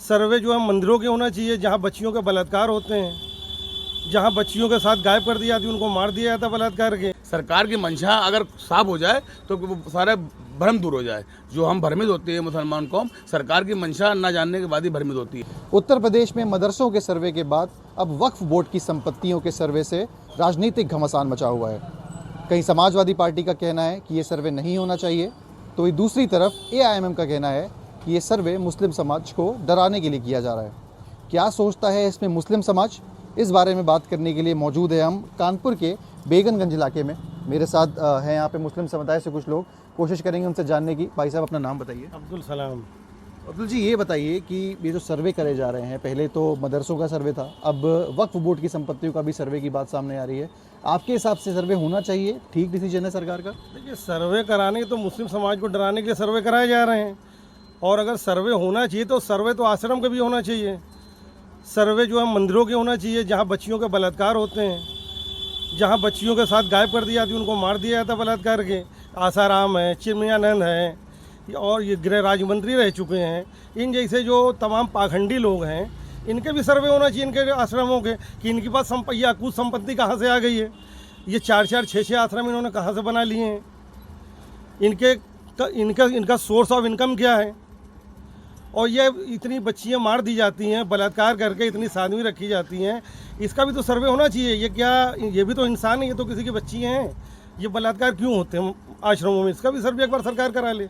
सर्वे जो है मंदिरों के होना चाहिए, जहाँ बच्चियों के बलात्कार होते हैं, जहाँ बच्चियों के साथ गायब कर दी जाती है, उनको मार दिया जाता बलात्कार के। सरकार की मंशा अगर साफ हो जाए तो वो सारा भ्रम दूर हो जाए। जो हम भ्रमित होते हैं मुसलमान कौम, सरकार की मंशा न जानने के बाद ही भ्रमित होती है। उत्तर प्रदेश में मदरसों के सर्वे के बाद अब वक्फ बोर्ड की संपत्तियों के सर्वे से राजनीतिक घमासान मचा हुआ है। कहीं समाजवादी पार्टी का कहना है कि ये सर्वे नहीं होना चाहिए, तो वही दूसरी तरफ AIMM का कहना है कि ये सर्वे मुस्लिम समाज को डराने के लिए किया जा रहा है। क्या सोचता है इसमें मुस्लिम समाज, इस बारे में बात करने के लिए मौजूद है हम कानपुर के बेगनगंज इलाके में। मेरे साथ हैं यहाँ पे मुस्लिम समुदाय से कुछ लोग, कोशिश करेंगे उनसे जानने की। भाई साहब, अपना नाम बताइए। अब्दुल सलाम। अब्दुल जी, ये बताइए कि ये जो सर्वे करे जा रहे हैं, पहले तो मदरसों का सर्वे था, अब वक्फ बोर्ड की संपत्तियों का भी सर्वे की बात सामने आ रही है। आपके हिसाब से सर्वे होना चाहिए? ठीक डिसीजन है सरकार का? देखिए, सर्वे कराने तो मुस्लिम समाज को डराने के लिए सर्वे कराए जा रहे हैं, और अगर सर्वे होना चाहिए तो सर्वे तो आश्रम का भी होना चाहिए। सर्वे जो है मंदिरों के होना चाहिए, जहाँ बच्चियों के बलात्कार होते हैं, जहाँ बच्चियों के साथ गायब कर दी जाती है, उनको मार दिया जाता बलात्कार के। आसाराम है, चिन्मयानंद है, और ये गृह राज्य मंत्री रह चुके हैं। इन जैसे जो तमाम पाखंडी लोग हैं, इनके भी सर्वे होना चाहिए, इनके आश्रमों के, कि इनके पास यह अकूत संपत्ति कहाँ से आ गई है। ये 4-4, 6-6 आश्रम इन्होंने कहाँ से बना लिए हैं। इनका सोर्स ऑफ इनकम क्या है। और ये इतनी बच्चियां मार दी जाती हैं, बलात्कार करके इतनी साध्वी रखी जाती हैं, इसका भी तो सर्वे होना चाहिए। ये भी तो इंसान है, ये तो किसी की बच्ची हैं। ये बलात्कार क्यों होते हैं आश्रमों में, इसका भी सर्वे एक बार सरकार करा ले।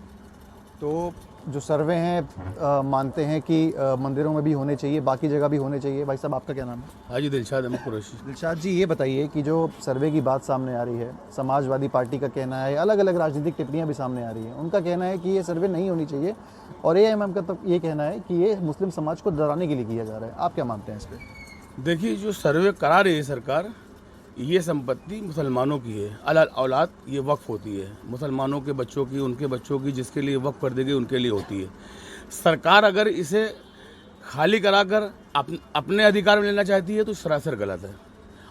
तो जो सर्वे हैं मानते हैं कि मंदिरों में भी होने चाहिए, बाकी जगह भी होने चाहिए। भाई साहब, आपका क्या नाम है? हाजी दिलशाद अहमद कुरैशी। दिलशाद जी, ये बताइए कि जो सर्वे की बात सामने आ रही है, समाजवादी पार्टी का कहना है, अलग अलग राजनीतिक टिप्पणियां भी सामने आ रही हैं, उनका कहना है कि ये सर्वे नहीं होनी चाहिए, और AIMM का तो ये कहना है कि ये मुस्लिम समाज को डराने के लिए किया जा रहा है। आप क्या मानते हैं इस पर? देखिए, जो सर्वे करा रही है सरकार, ये संपत्ति मुसलमानों की है। अल औलाद ये वक्फ होती है, मुसलमानों के बच्चों की, उनके बच्चों की, जिसके लिए वक्फ कर देगी उनके लिए होती है। सरकार अगर इसे खाली कराकर अपने अधिकार में लेना चाहती है तो सरासर गलत है।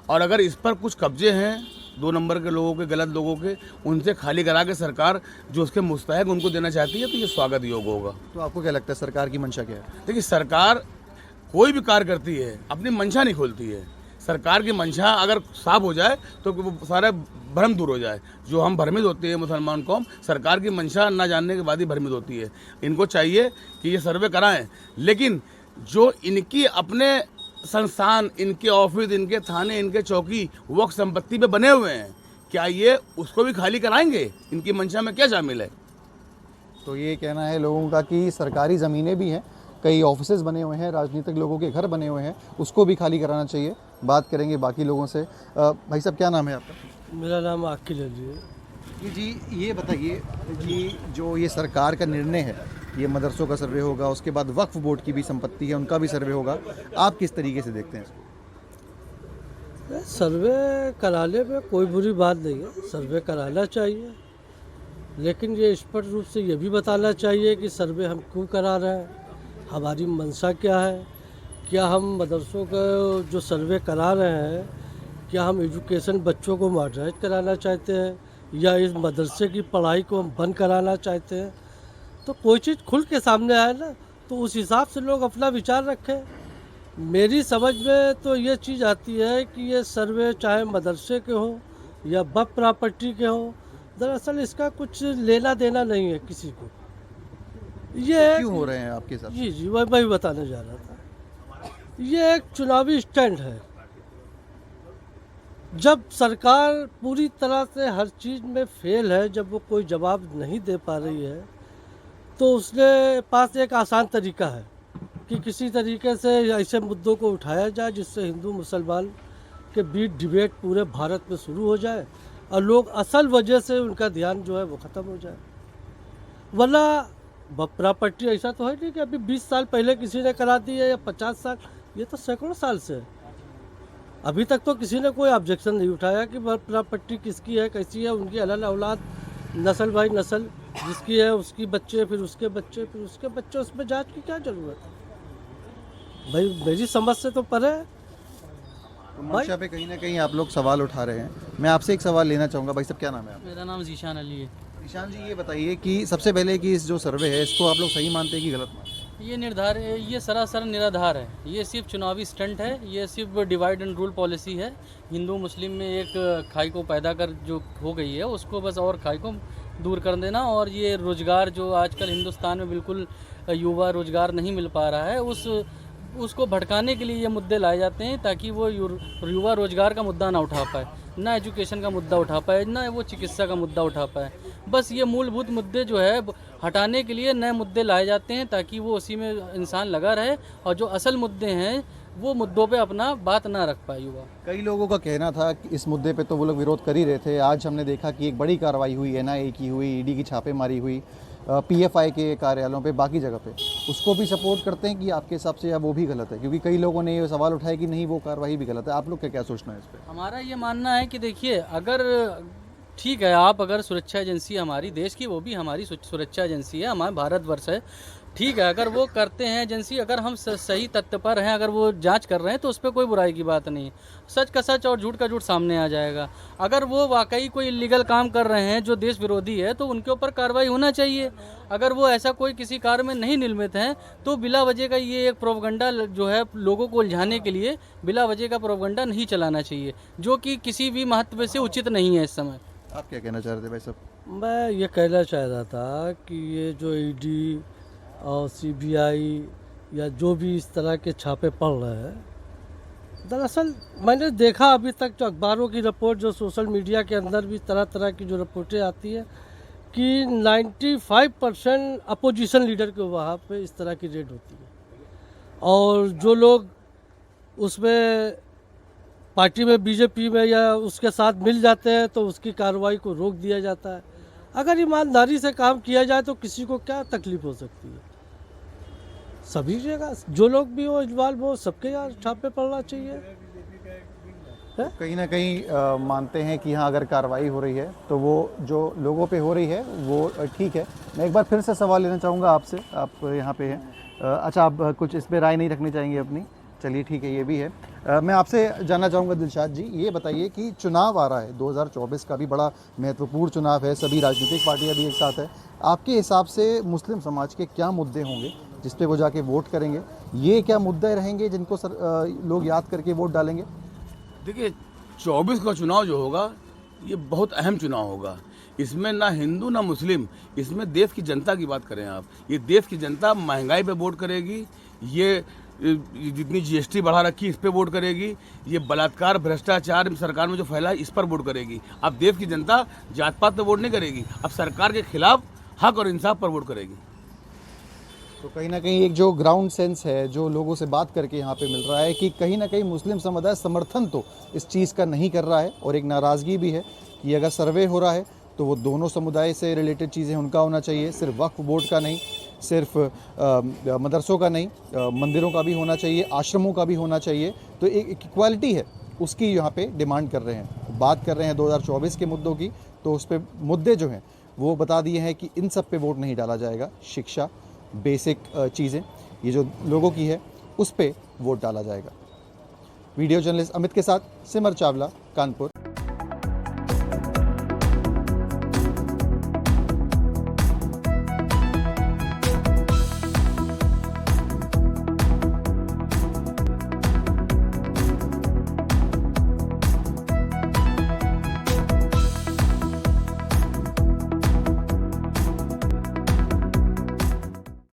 और अगर इस पर कुछ कब्जे हैं 2 नंबर के लोगों के, गलत लोगों के, उनसे खाली करा के सरकार जो उसके मुस्तहक उनको देना चाहती है, तो ये स्वागत योग्य होगा। तो आपको क्या लगता है सरकार की मंशा क्या है? देखिए, सरकार कोई भी कार्य करती है अपनी मंशा नहीं खोलती है। सरकार की मंशा अगर साफ हो जाए तो वो सारा भ्रम दूर हो जाए। जो हम भ्रमित होते हैं मुसलमान कौम, सरकार की मंशा न जानने के बाद ही भ्रमित होती है। इनको चाहिए कि ये सर्वे कराएं, लेकिन जो इनकी अपने संस्थान, इनके ऑफिस, इनके थाने, इनके चौकी वक्फ संपत्ति पे बने हुए हैं, क्या ये उसको भी खाली कराएंगे? इनकी मंशा में क्या शामिल है? तो ये कहना है लोगों का कि सरकारी ज़मीनें भी हैं, कई ऑफिसेज बने हुए हैं, राजनीतिक लोगों के घर बने हुए हैं, उसको भी खाली कराना चाहिए। बात करेंगे बाकी लोगों से। भाई साहब, क्या नाम है आपका? मेरा नाम आकिल अली है। जी, ये बताइए कि जो ये सरकार का निर्णय है, ये मदरसों का सर्वे होगा, उसके बाद वक्फ बोर्ड की भी संपत्ति है, उनका भी सर्वे होगा, आप किस तरीके से देखते हैं इसको? सर्वे कराने में कोई बुरी बात नहीं है, सर्वे कराना चाहिए, लेकिन ये स्पष्ट रूप से ये भी बताना चाहिए कि सर्वे हम क्यों करा रहे हैं, हमारी मंशा क्या है। क्या हम मदरसों का जो सर्वे करा रहे हैं, क्या हम एजुकेशन बच्चों को मॉडर्नाइज कराना चाहते हैं, या इस मदरसे की पढ़ाई को हम बंद कराना चाहते हैं? तो कोई चीज़ खुल के सामने आए ना, तो उस हिसाब से लोग अपना विचार रखें। मेरी समझ में तो ये चीज़ आती है कि ये सर्वे चाहे मदरसे के हों या वक्फ प्रॉपर्टी के हों, दरअसल इसका कुछ लेना देना नहीं है किसी को। ये क्यों हो रहे हैं आपके साथ? जी, वही बताने जा रहा था। ये एक चुनावी स्टंट है। जब सरकार पूरी तरह से हर चीज़ में फेल है, जब वो कोई जवाब नहीं दे पा रही है, तो उसके पास एक आसान तरीका है कि किसी तरीके से ऐसे मुद्दों को उठाया जाए जिससे हिंदू मुसलमान के बीच डिबेट पूरे भारत में शुरू हो जाए और लोग असल वजह से उनका ध्यान जो है वो ख़त्म हो जाए। वरना प्रॉपर्टी ऐसा तो है नहीं कि अभी 20 साल पहले किसी ने करा दी है या 50 साल, ये तो सैकड़ों साल से है। अभी तक तो किसी ने कोई ऑब्जेक्शन नहीं उठाया कि प्रॉपर्टी किसकी है, कैसी है, उनकी अलग औलाद, नस्ल बाई नस्ल जिसकी है उसकी बच्चे, फिर उसके बच्चे, फिर उसके बच्चे, उसमें जांच की क्या ज़रूरत है भाई? मेरी समझ से तो परे है। तो मंशा पे कहीं ना कहीं आप लोग सवाल उठा रहे हैं। मैं आपसे एक सवाल लेना चाहूँगा। भाई साहब, क्या नाम है आपका? मेरा नाम जीशान अली है। ईशान जी, ये बताइए कि सबसे पहले कि इस जो सर्वे है, इसको आप लोग सही मानते हैं कि गलत मानते हैं? ये सरासर निराधार है। ये सिर्फ चुनावी स्टंट है। ये सिर्फ डिवाइड एंड रूल पॉलिसी है। हिंदू मुस्लिम में एक खाई को पैदा कर जो हो गई है उसको बस और खाई को दूर कर देना। और ये रोज़गार जो आजकल हिंदुस्तान में बिल्कुल युवा रोज़गार नहीं मिल पा रहा है उसको भड़काने के लिए ये मुद्दे लाए जाते हैं ताकि वो युवा रोज़गार का मुद्दा ना उठा पाए, ना एजुकेशन का मुद्दा उठा पाए, ना वो चिकित्सा का मुद्दा उठा पाए। बस ये मूलभूत मुद्दे जो है हटाने के लिए नए मुद्दे लाए जाते हैं ताकि वो उसी में इंसान लगा रहे और जो असल मुद्दे हैं वो मुद्दों पे अपना बात ना रख पाए युवा। कई लोगों का कहना था कि इस मुद्दे पे तो वो लोग विरोध कर ही रहे थे। आज हमने देखा कि एक बड़ी कार्रवाई हुई, NIA की हुई, ED की छापेमारी हुई, PFI के कार्यालयों पे, बाकी जगह पे। उसको भी सपोर्ट करते हैं कि आपके हिसाब से या वो भी गलत है? क्योंकि कई लोगों ने ये सवाल उठाया कि नहीं वो कार्रवाई भी गलत है। आप लोग का क्या सोचना है इस पर? हमारा ये मानना है कि देखिए, अगर ठीक है आप अगर सुरक्षा एजेंसी हमारी देश की, वो भी हमारी सुरक्षा एजेंसी है, हमारा भारतवर्ष है, ठीक है, अगर वो करते हैं एजेंसी, अगर हम सही तथ्य पर हैं, अगर वो जांच कर रहे हैं तो उस पर कोई बुराई की बात नहीं है। सच का सच और झूठ का झूठ सामने आ जाएगा। अगर वो वाकई कोई इलीगल काम कर रहे हैं जो देश विरोधी है तो उनके ऊपर कार्रवाई होना चाहिए। अगर वो ऐसा कोई किसी कार्य में नहीं निर्मित हैं तो बिला वजह का ये एक प्रोपगंडा जो है लोगों को उलझाने के लिए बिला वजह का प्रोपगंडा नहीं चलाना चाहिए, जो कि किसी भी महत्व से उचित नहीं है इस समय। आप क्या कहना चाह रहे थे भाई साहब? मैं ये कहना चाह रहा था कि ये जो ED और CBI या जो भी इस तरह के छापे पड़ रहे हैं, दरअसल मैंने देखा अभी तक जो अखबारों की रिपोर्ट, जो सोशल मीडिया के अंदर भी तरह तरह की जो रिपोर्टें आती है कि 95% अपोजिशन लीडर के वहाँ पे इस तरह की रेड होती है और जो लोग उसमें पार्टी में BJP में या उसके साथ मिल जाते हैं तो उसकी कार्रवाई को रोक दिया जाता है। अगर ईमानदारी से काम किया जाए तो किसी को क्या तकलीफ हो सकती है? सभी जगह जो लोग भी हो इन्वॉल्व हो सबके यहाँ छापे पड़ना चाहिए। कहीं ना कहीं मानते हैं कि हाँ अगर कार्रवाई हो रही है तो वो जो लोगों पे हो रही है वो ठीक है। मैं एक बार फिर से सवाल लेना चाहूँगा आपसे, आप यहाँ पे हैं। अच्छा, आप कुछ इस पर राय नहीं रखनी चाहेंगे अपनी? चलिए ठीक है, ये भी है। मैं आपसे जानना चाहूँगा दिलशाद जी, ये बताइए कि चुनाव आ रहा है 2024 का भी बड़ा महत्वपूर्ण चुनाव है, सभी राजनीतिक पार्टियाँ भी एक साथ है। आपके हिसाब से मुस्लिम समाज के क्या मुद्दे होंगे जिस पे वो जाके वोट करेंगे? ये क्या मुद्दे रहेंगे जिनको लोग याद करके वोट डालेंगे? देखिए, 24 का चुनाव जो होगा ये बहुत अहम चुनाव होगा। इसमें ना हिंदू ना मुस्लिम, इसमें देश की जनता की बात करें आप, ये देश की जनता महंगाई पे वोट करेगी, ये जितनी GST बढ़ा रखी इस पे वोट करेगी, ये बलात्कार भ्रष्टाचार सरकार में जो फैला है इस पर वोट करेगी। अब देश की जनता जात पात पर वोट नहीं करेगी, अब सरकार के खिलाफ हक और इंसाफ पर वोट करेगी। तो कहीं ना कहीं एक जो ग्राउंड सेंस है जो लोगों से बात करके यहाँ पे मिल रहा है कि कहीं ना कहीं मुस्लिम समुदाय समर्थन तो इस चीज़ का नहीं कर रहा है और एक नाराज़गी भी है कि अगर सर्वे हो रहा है तो वो दोनों समुदाय से रिलेटेड चीज़ें उनका होना चाहिए, सिर्फ वक्फ बोर्ड का नहीं, सिर्फ मदरसों का नहीं, मंदिरों का भी होना चाहिए, आश्रमों का भी होना चाहिए। तो एक इक्वालिटी है उसकी यहाँ पे डिमांड कर रहे हैं। बात कर रहे हैं 2024 के मुद्दों की, तो उस पर मुद्दे जो हैं वो बता दिए हैं कि इन सब पे वोट नहीं डाला जाएगा। शिक्षा, बेसिक चीज़ें ये जो लोगों की है उस पे वोट डाला जाएगा। वीडियो जर्नलिस्ट अमित के साथ सिमर चावला, कानपुर,